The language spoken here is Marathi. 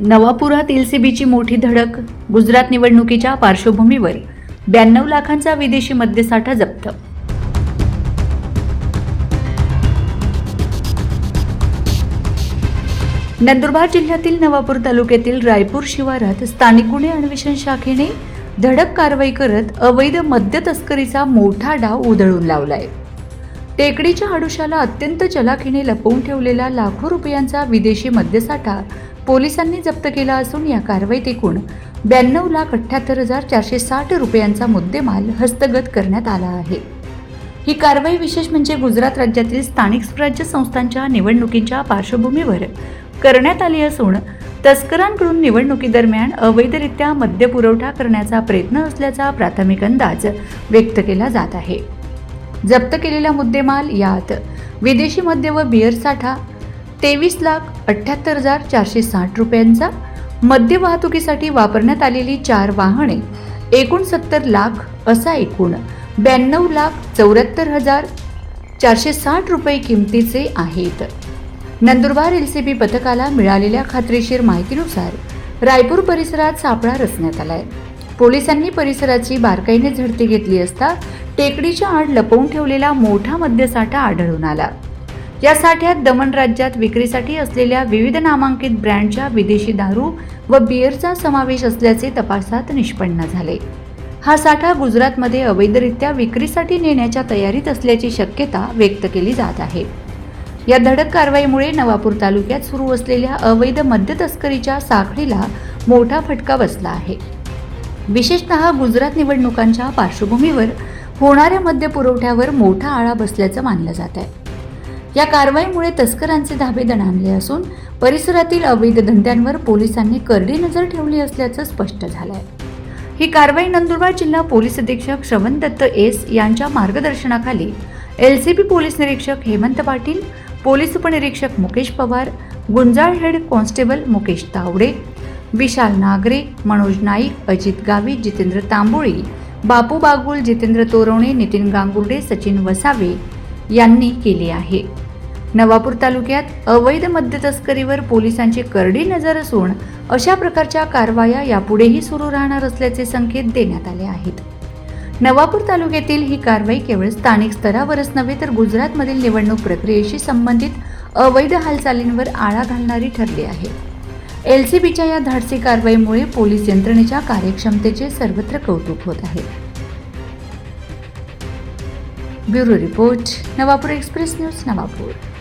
नवापुरात एलसीबीची मोठी धडक. गुजरात निवडणुकीच्या पार्श्वभूमीवर 92 लाखांचा विदेशी मद्यसाठा जप्त. नंदुरबार जिल्ह्यातील नवापूर तालुक्यातील रायपूर शिवारात स्थानिक गुन्हे अन्वेषण शाखेने धडक कारवाई करत अवैध मद्य तस्करीचा मोठा डाव उधळून लावलाय. टेकडीच्या आडुशाला अत्यंत चलाखीने लपवून ठेवलेला लाखो रुपयांचा विदेशी मद्यसाठा पोलिसांनी जप्त केला असून या कारवाईत एकूण 92,78,460 रुपयांचा मुद्देमाल हस्तगत करण्यात आला आहे. ही कारवाई विशेष म्हणजे गुजरात राज्यातील स्थानिक स्वराज्य संस्थांच्या निवडणुकीच्या पार्श्वभूमीवर करण्यात आली असून तस्करांकडून निवडणुकीदरम्यान अवैधरित्या मद्य पुरवठा करण्याचा प्रयत्न असल्याचा प्राथमिक अंदाज व्यक्त केला जात आहे. जप्त केलेला मुद्देमाल यात विदेशी मद्य व बियर साठा 23,78,460 रुपयांचा, मद्य वाहतुकीसाठी वापरण्यात आलेली 4 वाहने एकूण 70 लाख असा एकूण 92,74,460 रुपये किमतीचे आहेत. नंदुरबार एलसीबी पथकाला मिळालेल्या खात्रीशीर माहितीनुसार रायपूर परिसरात सापळा रचण्यात आलाय. पोलिसांनी परिसराची बारकाईने झडती घेतली असता टेकडीच्या आड लपवून ठेवलेला मोठा मद्यसाठा आढळून आला. या साठ्यात दमण राज्यात विक्रीसाठी असलेल्या विविध नामांकित ब्रँडच्या विदेशी दारू व बियरचा समावेश असल्याचे तपासात निष्पन्न झाले. हा साठा गुजरातमध्ये अवैधरित्या विक्रीसाठी नेण्याच्या तयारीत असल्याची शक्यता व्यक्त केली जात आहे. या धडक कारवाईमुळे नवापूर तालुक्यात सुरू असलेल्या अवैध मद्य तस्करीच्या साखळीला मोठा फटका बसला आहे. विशेषतः गुजरात निवडणुकांच्या पार्श्वभूमीवर होणाऱ्या मद्य पुरवठ्यावर मोठा आळा बसल्याचं मानलं जात आहे. या कारवाईमुळे तस्करांचे धाबे दणाणले असून परिसरातील अवैध धंद्यांवर पोलिसांनी करडी नजर ठेवली असल्याचं स्पष्ट झालंय. ही कारवाई नंदुरबार जिल्हा पोलीस अधीक्षक श्रवण दत्त एस यांच्या मार्गदर्शनाखाली एलसीबी पोलीस निरीक्षक हेमंत पाटील, पोलीस उपनिरीक्षक मुकेश पवार, गुंजाळ हेड कॉन्स्टेबल मुकेश तावडे, विशाल नागरे, मनोज नाईक, अजित गावी, जितेंद्र तांबोळी, बापू बागुल, जितेंद्र तोरवणे, नितीन गांगुर्डे, सचिन वसावे यांनी केली आहे. नवापूर तालुक्यात अवैध मद्य तस्करीवर पोलिसांची करडी नजर असून अशा प्रकारच्या कारवाया यापुढेही सुरू राहणार असल्याचे संकेत देण्यात आले आहेत. नवापूर तालुक्यातील ही कारवाई केवळ स्थानिक स्तरावरच नव्हे तर गुजरातमधील निवडणूक प्रक्रियेशी संबंधित अवैध हालचालींवर आळा घालणारी ठरली आहे. एलसीबीच्या या धाडसी कारवाईमुळे पोलीस यंत्रणेच्या कार्यक्षमतेचे सर्वत्र कौतुक होत आहे. Bureau report, Navapur express news, Navapur.